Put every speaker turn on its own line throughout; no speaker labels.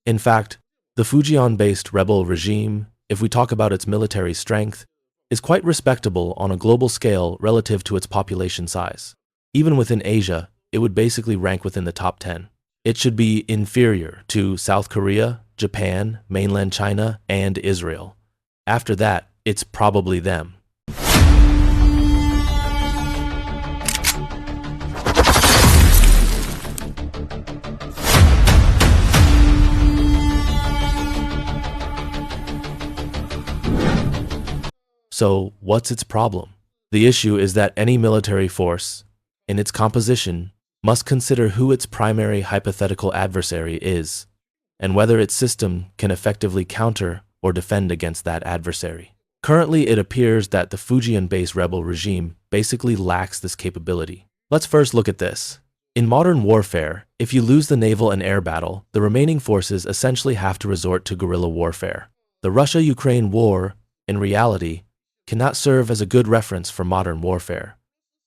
In fact, the Fujian-based rebel regime, if we talk about its military strength, is quite respectable on a global scale relative to its population size. Even within Asia, it would basically rank within the top 10. It should be inferior to South Korea, Japan, mainland China, and Israel. After that, it's probably them. So, what's its problem? The issue is that any military force, in its composition, must consider who its primary hypothetical adversary is, and whether its system can effectively counter or defend against that adversary. Currently, it appears that the Fujian-based rebel regime basically lacks this capability. Let's first look at this. In modern warfare, if you lose the naval and air battle, the remaining forces essentially have to resort to guerrilla warfare. The Russia-Ukraine war, in reality, cannot serve as a good reference for modern warfare,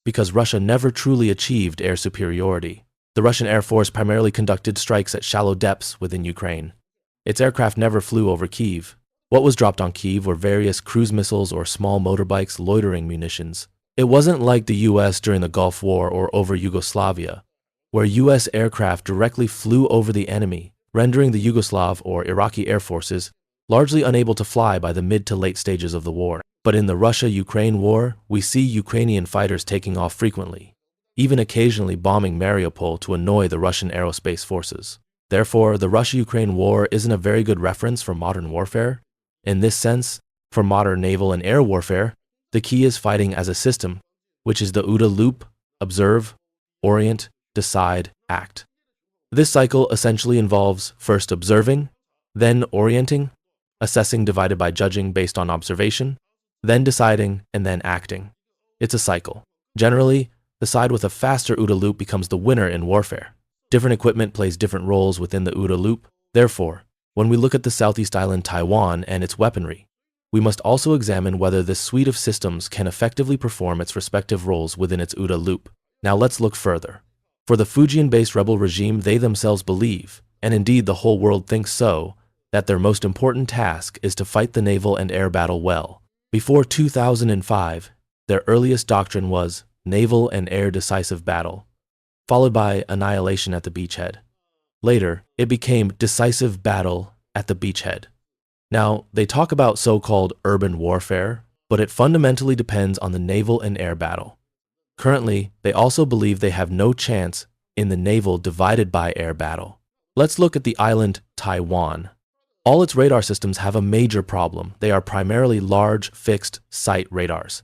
because Russia never truly achieved air superiority. The Russian Air Force primarily conducted strikes at shallow depths within Ukraine. Its aircraft never flew over Kyiv. What was dropped on Kyiv were various cruise missiles or small motorbikes loitering munitions. It wasn't like the US during the Gulf War or over Yugoslavia, where US aircraft directly flew over the enemy, rendering the Yugoslav or Iraqi air forces largely unable to fly by the mid to late stages of the war. But in the Russia-Ukraine war, we see Ukrainian fighters taking off frequently, even occasionally bombing Mariupol to annoy the Russian aerospace forces. Therefore, the Russia-Ukraine war isn't a very good reference for modern warfare. In this sense, for modern naval and air warfare, the key is fighting as a system, which is the OODA loop: observe, orient, decide, act. This cycle essentially involves first observing, then orienting, assessing divided by judging based on observation, then deciding, and then acting. It's a cycle. Generally, the side with a faster OODA loop becomes the winner in warfare. Different equipment plays different roles within the OODA loop. Therefore, when we look at the Southeast island Taiwan and its weaponry, we must also examine whether this suite of systems can effectively perform its respective roles within its OODA loop. Now let's look further. For the Fujian-based rebel regime, they themselves believe, and indeed the whole world thinks so, that their most important task is to fight the naval and air battle well. Before 2005, their earliest doctrine was naval and air decisive battle, followed by annihilation at the beachhead. Later, it became decisive battle at the beachhead. Now, they talk about so-called urban warfare, but it fundamentally depends on the naval and air battle. Currently, they also believe they have no chance in the naval divided by air battle. Let's look at the island Taiwan. All its radar systems have a major problem. They are primarily large, fixed-site radars.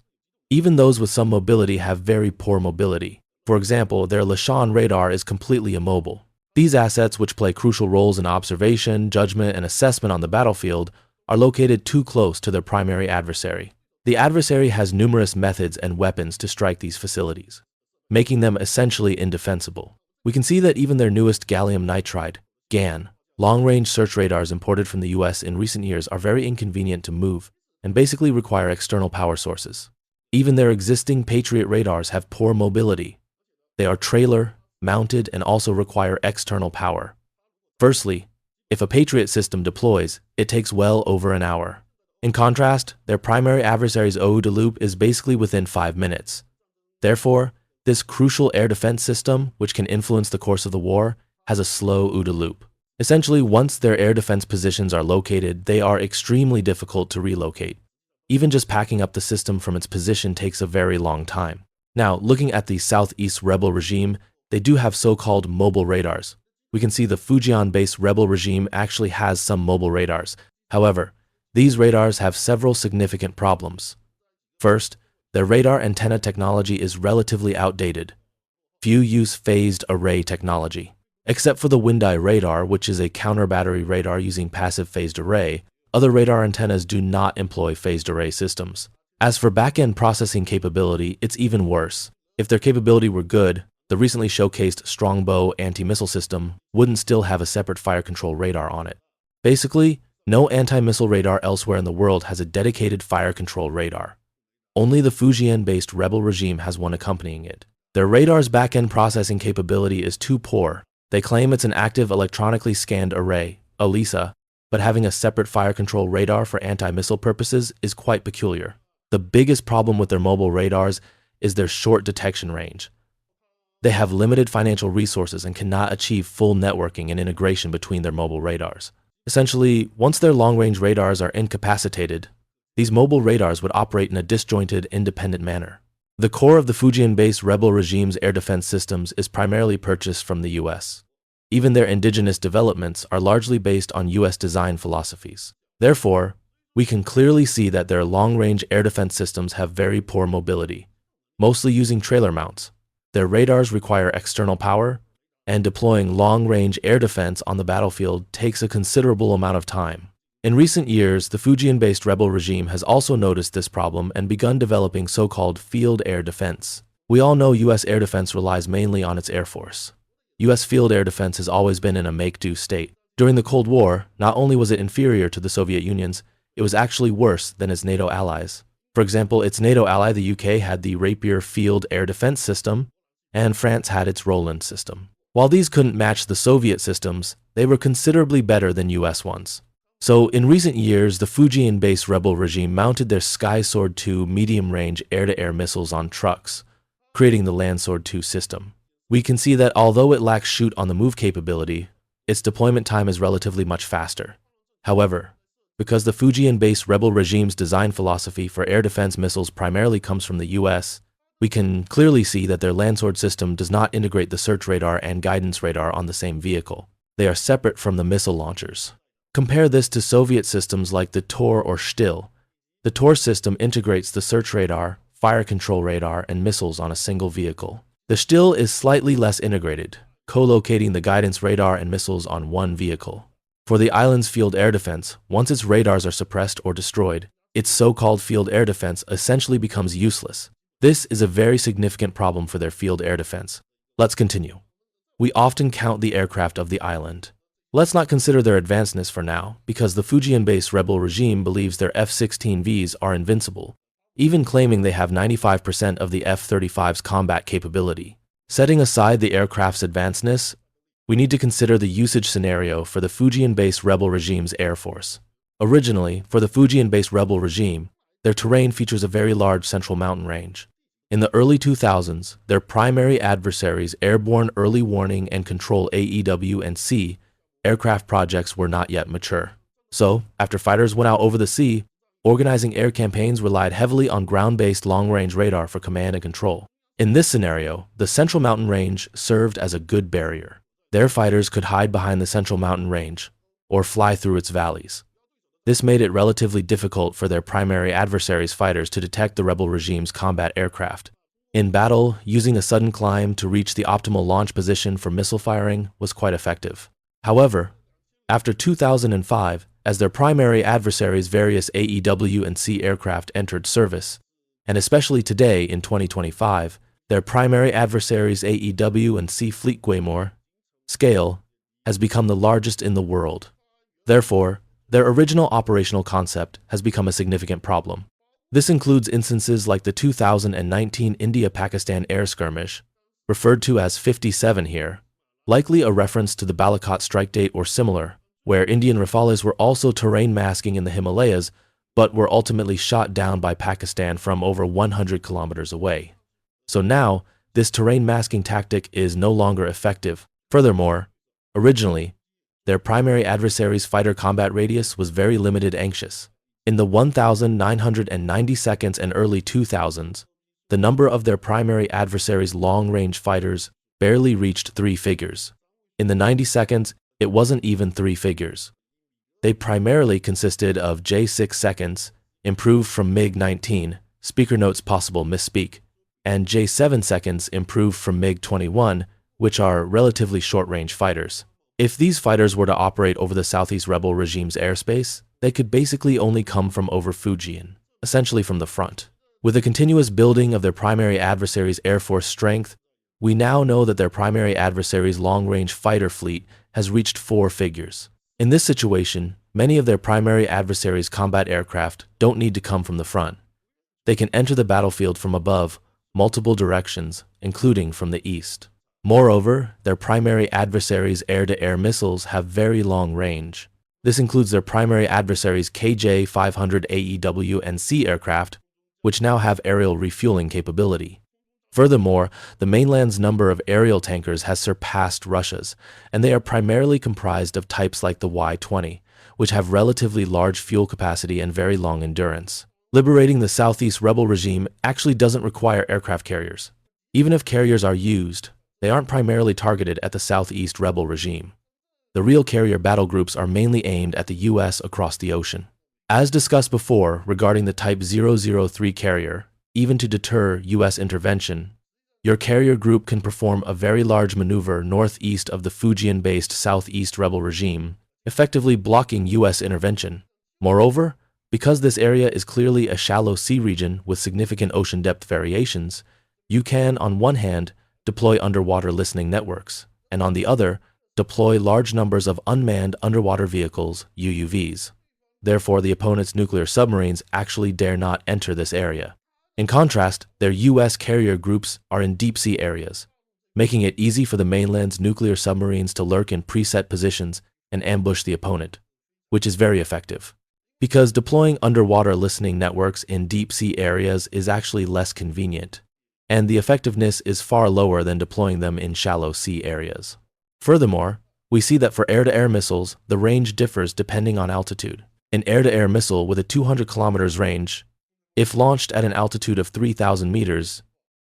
Even those with some mobility have very poor mobility. For example, their Lishan radar is completely immobile. These assets, which play crucial roles in observation, judgment, and assessment on the battlefield, are located too close to their primary adversary. The adversary has numerous methods and weapons to strike these facilities, making them essentially indefensible. We can see that even their newest gallium nitride, GaN, long-range search radars imported from the US in recent years are very inconvenient to move and basically require external power sources. Even their existing Patriot radars have poor mobility. They are trailer, mounted, and also require external power. Firstly, if a Patriot system deploys, it takes well over an hour. In contrast, their primary adversary's OODA loop is basically within 5 minutes. Therefore, this crucial air defense system, which can influence the course of the war, has a slow OODA loop. Essentially, once their air defense positions are located, they are extremely difficult to relocate. Even just packing up the system from its position takes a very long time. Now, looking at the Southeast rebel regime, they do have so-called mobile radars. We can see the Fujian-based rebel regime actually has some mobile radars. However, these radars have several significant problems. First, their radar antenna technology is relatively outdated. Few use phased array technology. Except for the Windeye radar, which is a counter-battery radar using passive phased array, other radar antennas do not employ phased array systems. As for back-end processing capability, it's even worse. If their capability were good, the recently showcased Strongbow anti-missile system wouldn't still have a separate fire control radar on it. Basically, no anti-missile radar elsewhere in the world has a dedicated fire control radar. Only the Fujian-based rebel regime has one accompanying it. Their radar's back-end processing capability is too poor. They claim it's an active electronically scanned array, ALISA, but having a separate fire control radar for anti-missile purposes is quite peculiar. The biggest problem with their mobile radars is their short detection range. They have limited financial resources and cannot achieve full networking and integration between their mobile radars. Essentially, once their long-range radars are incapacitated, these mobile radars would operate in a disjointed, independent manner. The core of the Fujian-based rebel regime's air defense systems is primarily purchased from the US. Even their indigenous developments are largely based on US design philosophies. Therefore, we can clearly see that their long-range air defense systems have very poor mobility, mostly using trailer mounts. Their radars require external power, and deploying long-range air defense on the battlefield takes a considerable amount of time. In recent years, the Fujian-based rebel regime has also noticed this problem and begun developing so-called field air defense. We all know US air defense relies mainly on its air force. US field air defense has always been in a make-do state. During the Cold War, not only was it inferior to the Soviet Union's, it was actually worse than its NATO allies. For example, its NATO ally, the UK, had the Rapier field air defense system, and France had its Roland system. While these couldn't match the Soviet systems, they were considerably better than US ones. So, in recent years, the Fujian-based rebel regime mounted their Sky Sword 2 medium-range air-to-air missiles on trucks, creating the Land Sword 2 system. We can see that although it lacks shoot-on-the-move capability, its deployment time is relatively much faster. However, because the Fujian-based rebel regime's design philosophy for air defense missiles primarily comes from the US, we can clearly see that their Land Sword system does not integrate the search radar and guidance radar on the same vehicle. They are separate from the missile launchers. Compare this to Soviet systems like the Tor or Shtil. The Tor system integrates the search radar, fire control radar, and missiles on a single vehicle. The Shtil is slightly less integrated, co-locating the guidance radar and missiles on one vehicle. For the island's field air defense, once its radars are suppressed or destroyed, its so-called field air defense essentially becomes useless. This is a very significant problem for their field air defense. Let's continue. We often count the aircraft of the island. Let's not consider their advancedness for now, because the Fujian-based rebel regime believes their F-16Vs are invincible, even claiming they have 95% of the F-35's combat capability. Setting aside the aircraft's advancedness, we need to consider the usage scenario for the Fujian-based rebel regime's air force. Originally, for the Fujian-based rebel regime, their terrain features a very large central mountain range. In the early 2000s, their primary adversaries' airborne early warning and control AEW and C aircraft projects were not yet mature. So, after fighters went out over the sea, organizing air campaigns relied heavily on ground-based long-range radar for command and control. In this scenario, the Central Mountain Range served as a good barrier. Their fighters could hide behind the Central Mountain Range, or fly through its valleys. This made it relatively difficult for their primary adversaries' fighters to detect the rebel regime's combat aircraft. In battle, using a sudden climb to reach the optimal launch position for missile firing was quite effective. However, after 2005, as their primary adversaries' various AEW and C aircraft entered service, and especially today in 2025, their primary adversaries' AEW and C fleet scale has become the largest in the world. Therefore, their original operational concept has become a significant problem. This includes instances like the 2019 India-Pakistan air skirmish, referred to as 57 here, likely a reference to the Balakot strike date or similar, where Indian Rafales were also terrain masking in the Himalayas, but were ultimately shot down by Pakistan from over 100 kilometers away. So now, this terrain masking tactic is no longer effective. Furthermore, originally, their primary adversary's fighter combat radius was very limited anxious. In the 1990s and early 2000s, the number of their primary adversary's long-range fighters barely reached 3 figures. In the 90s, it wasn't even 3 figures. They primarily consisted of J6 seconds, improved from MiG-19, speaker notes possible misspeak, and J7 seconds improved from MiG-21, which are relatively short-range fighters. If these fighters were to operate over the Southeast rebel regime's airspace, they could basically only come from over Fujian, essentially from the front. With the continuous building of their primary adversary's air force strength, we now know that their primary adversary's long-range fighter fleet has reached 4 figures. In this situation, many of their primary adversary's combat aircraft don't need to come from the front. They can enter the battlefield from above, multiple directions, including from the east. Moreover, their primary adversaries' air-to-air missiles have very long range. This includes their primary adversaries' KJ-500 AEW and C aircraft, which now have aerial refueling capability. Furthermore, the mainland's number of aerial tankers has surpassed Russia's, and they are primarily comprised of types like the Y-20, which have relatively large fuel capacity and very long endurance. Liberating the Southeast rebel regime actually doesn't require aircraft carriers. Even if carriers are used, they aren't primarily targeted at the Southeast rebel regime. The real carrier battle groups are mainly aimed at the U.S. across the ocean. As discussed before regarding the Type 003 carrier, even to deter U.S. intervention, your carrier group can perform a very large maneuver northeast of the Fujian-based Southeast rebel regime, effectively blocking U.S. intervention. Moreover, because this area is clearly a shallow sea region with significant ocean depth variations, you can, on one hand, deploy underwater listening networks, and on the other, deploy large numbers of unmanned underwater vehicles, UUVs. Therefore, the opponent's nuclear submarines actually dare not enter this area. In contrast, their U.S. carrier groups are in deep-sea areas, making it easy for the mainland's nuclear submarines to lurk in preset positions and ambush the opponent, which is very effective. Because deploying underwater listening networks in deep-sea areas is actually less convenient, and the effectiveness is far lower than deploying them in shallow sea areas. Furthermore, we see that for air-to-air missiles, the range differs depending on altitude. An air-to-air missile with a 200 kilometers range, if launched at an altitude of 3,000 meters,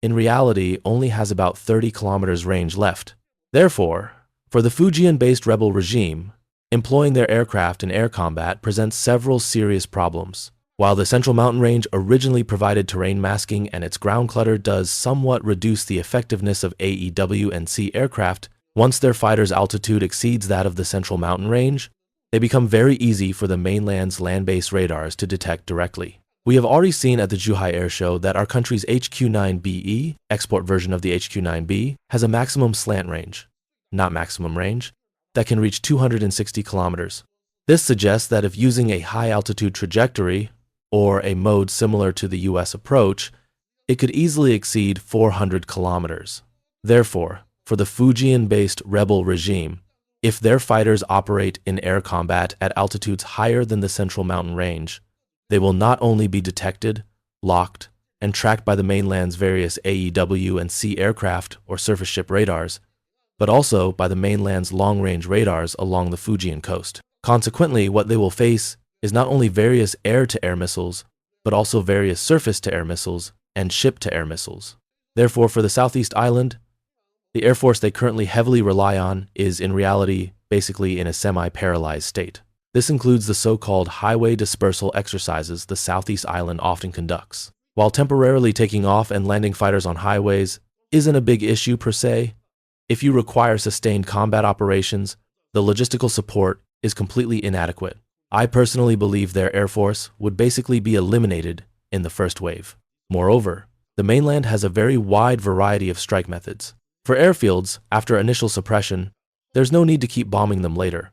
in reality only has about 30 kilometers range left. Therefore, for the Fujian-based rebel regime, employing their aircraft in air combat presents several serious problems. While the Central Mountain Range originally provided terrain masking and its ground clutter does somewhat reduce the effectiveness of AEW and C aircraft, once their fighters' altitude exceeds that of the Central Mountain Range, they become very easy for the mainland's land-based radars to detect directly. We have already seen at the Zhuhai Air Show that our country's HQ-9BE, export version of the HQ-9B, has a maximum slant range, not maximum range, that can reach 260 kilometers. This suggests that if using a high-altitude trajectory, or a mode similar to the US approach, it could easily exceed 400 kilometers. Therefore, for the Fujian-based rebel regime, if their fighters operate in air combat at altitudes higher than the Central Mountain Range, they will not only be detected, locked, and tracked by the mainland's various AEW and C aircraft or surface ship radars, but also by the mainland's long-range radars along the Fujian coast. Consequently, what they will face is not only various air-to-air missiles, but also various surface-to-air missiles and ship-to-air missiles. Therefore, for the Southeast Island, the Air Force they currently heavily rely on is, in reality, basically in a semi-paralyzed state. This includes the so-called highway dispersal exercises the Southeast Island often conducts. While temporarily taking off and landing fighters on highways isn't a big issue per se, if you require sustained combat operations, the logistical support is completely inadequate. I personally believe their Air Force would basically be eliminated in the first wave. Moreover, the mainland has a very wide variety of strike methods. For airfields, after initial suppression, there's no need to keep bombing them later.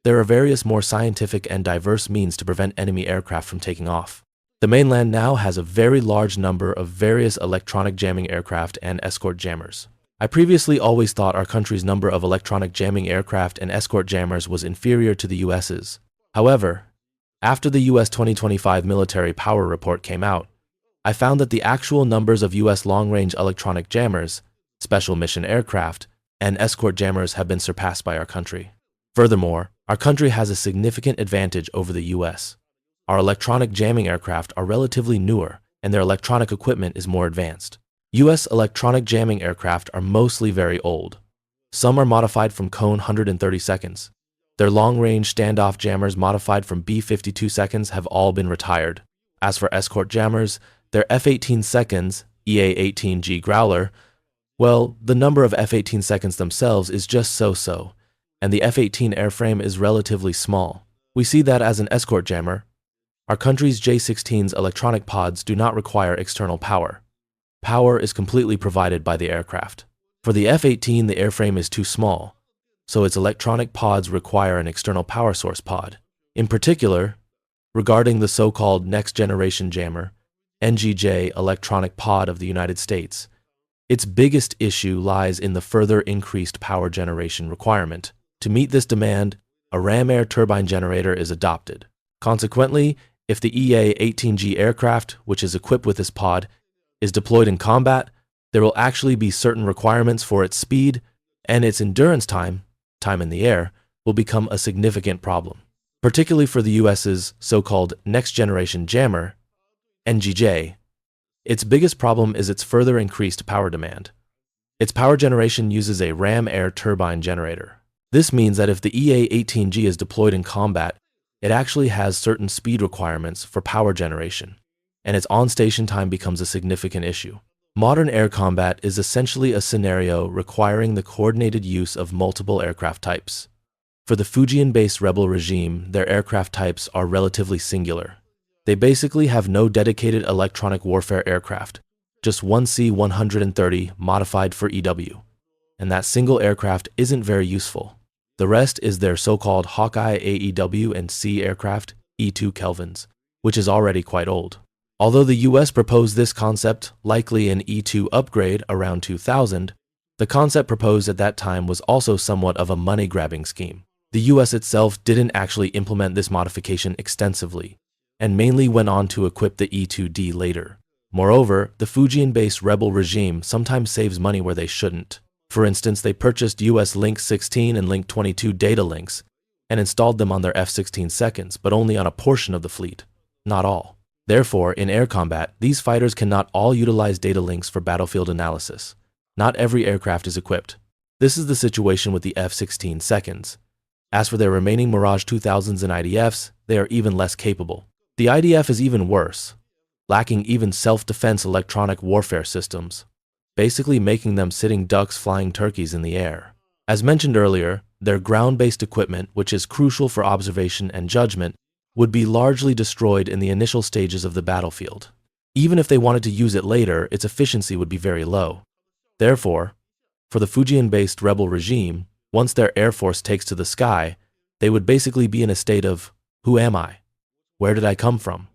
There are various more scientific and diverse means to prevent enemy aircraft from taking off. The mainland now has a very large number of various electronic jamming aircraft and escort jammers. I previously always thought our country's number of electronic jamming aircraft and escort jammers was inferior to the US's. However, after the US 2025 military power report came out, I found that the actual numbers of US long-range electronic jammers, special mission aircraft, and escort jammers have been surpassed by our country. Furthermore, our country has a significant advantage over the US. Our electronic jamming aircraft are relatively newer, and their electronic equipment is more advanced. US electronic jamming aircraft are mostly very old. Some are modified from cone 130 seconds. Their long-range standoff jammers modified from B-52 seconds have all been retired. As for escort jammers, their F-18 seconds, EA-18G Growler, well, the number of F-18 seconds themselves is just so-so, and the F-18 airframe is relatively small. We see that as an escort jammer, our country's J-16's electronic pods do not require external power. Power is completely provided by the aircraft. For the F-18, the airframe is too small, so its electronic pods require an external power source pod. In particular, regarding the so-called next-generation jammer, NGJ electronic pod of the United States, Its biggest issue lies in the further increased power generation requirement. To meet this demand, a ram air turbine generator is adopted. Consequently, if the EA-18G aircraft, which is equipped with this pod, is deployed in combat, there will actually be certain requirements for its speed, and its endurance time in the air, will become a significant problem, particularly for the US's so-called next-generation jammer, NGJ. Its biggest problem is its further increased power demand. Its power generation uses a ram air turbine generator. This means that if the EA-18G is deployed in combat, it actually has certain speed requirements for power generation, and its on-station time becomes a significant issue. Modern air combat is essentially a scenario requiring the coordinated use of multiple aircraft types. For the Fujian-based rebel regime, their aircraft types are relatively singular. They basically have no dedicated electronic warfare aircraft, just one C-130 modified for EW, and that single aircraft isn't very useful. The rest is their so-called Hawkeye AEW and C aircraft, E-2 Kelvins, which is already quite old. Although the US proposed this concept, likely an E-2 upgrade around 2000, the concept proposed at that time was also somewhat of a money-grabbing scheme. The US itself didn't actually implement this modification extensively, and mainly went on to equip the E-2D later. Moreover, the Fujian-based rebel regime sometimes saves money where they shouldn't. For instance, they purchased US Link 16 and Link 22 data links and installed them on their F-16 seconds, but only on a portion of the fleet, not all. Therefore, in air combat, these fighters cannot all utilize data links for battlefield analysis. Not every aircraft is equipped. This is the situation with the F-16 seconds. As for their remaining Mirage 2000s and IDFs, they are even less capable. The IDF is even worse, lacking even self-defense electronic warfare systems, basically making them sitting ducks flying turkeys in the air. As mentioned earlier, their ground-based equipment, which is crucial for observation and judgment, would be largely destroyed in the initial stages of the battlefield. Even if they wanted to use it later, its efficiency would be very low. Therefore, for the Fujian-based rebel regime, once their air force takes to the sky, they would basically be in a state of, who am I? Where did I come from?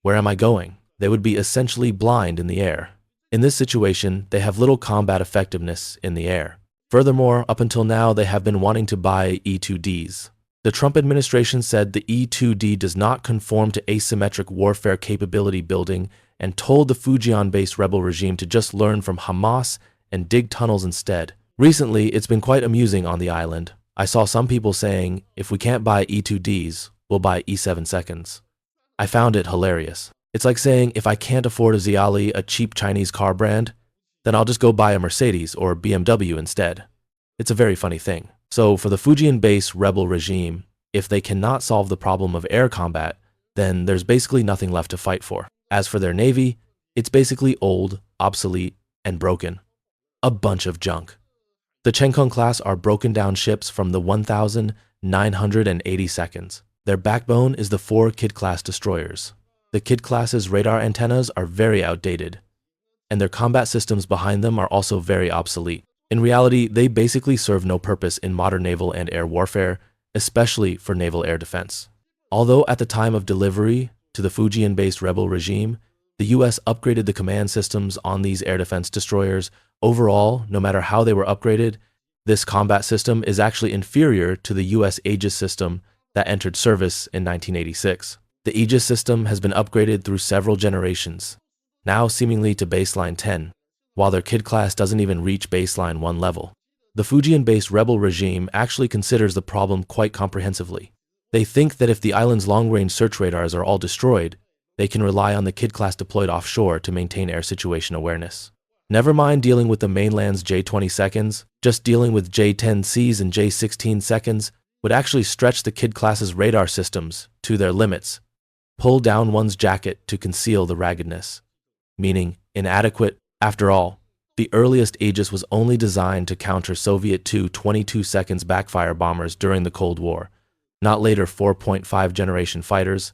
Where am I going? They would be essentially blind in the air. In this situation, they have little combat effectiveness in the air. Furthermore, up until now, they have been wanting to buy E-2Ds. The Trump administration said the E-2D does not conform to asymmetric warfare capability building and told the Fujian-based rebel regime to just learn from Hamas and dig tunnels instead. Recently, it's been quite amusing on the island. I saw some people saying, if we can't buy E-2Ds, we'll buy E-7 seconds. I found it hilarious. It's like saying, if I can't afford a Xiaoli, a cheap Chinese car brand, then I'll just go buy a Mercedes or BMW instead. It's a very funny thing. So for the Fujian-based rebel regime, if they cannot solve the problem of air combat, then there's basically nothing left to fight for. As for their navy, it's basically old, obsolete, and broken. A bunch of junk. The Chenkung class are broken down ships from the 1980 seconds. Their backbone is the 4 Kid-class destroyers. The Kid-class's radar antennas are very outdated, and their combat systems behind them are also very obsolete. In reality, they basically serve no purpose in modern naval and air warfare, especially for naval air defense. Although at the time of delivery to the Fujian-based rebel regime, the US upgraded the command systems on these air defense destroyers, overall, no matter how they were upgraded, this combat system is actually inferior to the US Aegis system that entered service in 1986. The Aegis system has been upgraded through several generations, now seemingly to baseline 10, while their Kid class doesn't even reach baseline 1 level. The Fujian-based rebel regime actually considers the problem quite comprehensively. They think that if the island's long-range search radars are all destroyed, they can rely on the Kid class deployed offshore to maintain air situation awareness. Never mind dealing with the mainland's J-20 seconds, just dealing with J-10Cs and J-16 seconds would actually stretch the Kid class's radar systems to their limits, pull down one's jacket to conceal the raggedness, meaning inadequate. After all, the earliest Aegis was only designed to counter Soviet Tu-22 seconds backfire bombers during the Cold War, not later 4.5 generation fighters,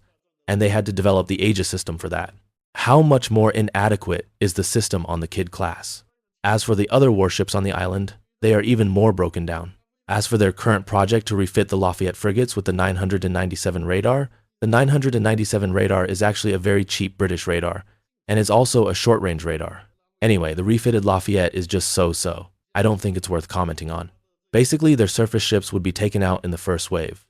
and they had to develop the Aegis system for that. How much more inadequate is the system on the Kid class? As for the other warships on the island, they are even more broken down. As for their current project to refit the Lafayette frigates with the 997 radar, the 997 radar is actually a very cheap British radar, and is also a short-range radar. Anyway, the refitted Lafayette is just so-so. I don't think it's worth commenting on. Basically, their surface ships would be taken out in the first wave.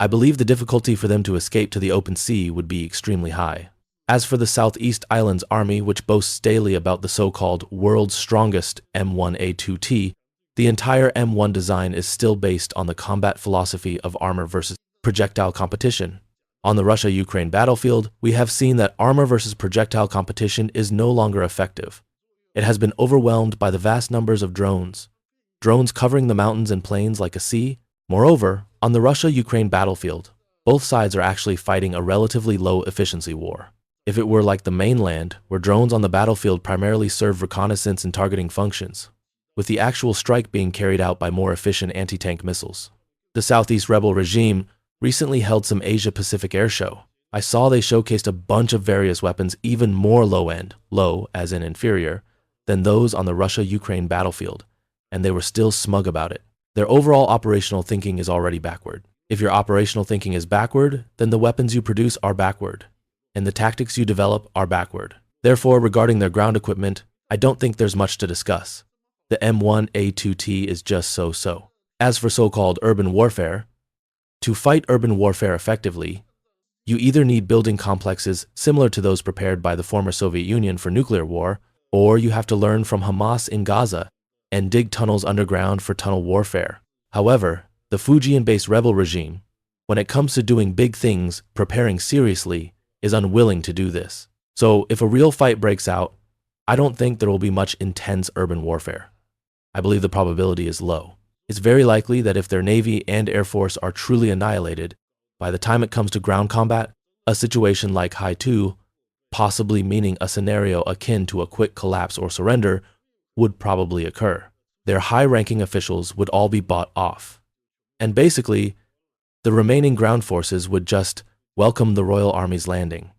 I believe the difficulty for them to escape to the open sea would be extremely high. As for the Southeast Islands Army, which boasts daily about the so-called world's strongest M1A2T, the entire M1 design is still based on the combat philosophy of armor versus projectile competition. On the Russia-Ukraine battlefield, we have seen that armor versus projectile competition is no longer effective. It has been overwhelmed by the vast numbers of drones covering the mountains and plains like a sea. Moreover, on the Russia-Ukraine battlefield, both sides are actually fighting a relatively low-efficiency war. If it were like the mainland, where drones on the battlefield primarily serve reconnaissance and targeting functions, with the actual strike being carried out by more efficient anti-tank missiles. The Southeast rebel regime recently held some Asia-Pacific air show. I saw they showcased a bunch of various weapons even more low-end, low as in inferior, than those on the Russia-Ukraine battlefield, and they were still smug about it. Their overall operational thinking is already backward. If your operational thinking is backward, then the weapons you produce are backward, and the tactics you develop are backward. Therefore, regarding their ground equipment, I don't think there's much to discuss. The M1A2T is just so-so. As for so-called urban warfare, to fight urban warfare effectively, you either need building complexes similar to those prepared by the former Soviet Union for nuclear war, or you have to learn from Hamas in Gaza and dig tunnels underground for tunnel warfare. However, the Fujian-based rebel regime, when it comes to doing big things, preparing seriously, is unwilling to do this. So if a real fight breaks out, I don't think there will be much intense urban warfare. I believe the probability is low. It's very likely that if their Navy and Air Force are truly annihilated, by the time it comes to ground combat, a situation like Hai-2, possibly meaning a scenario akin to a quick collapse or surrender, would probably occur. Their high-ranking officials would all be bought off. And basically, the remaining ground forces would just welcome the Royal Army's landing.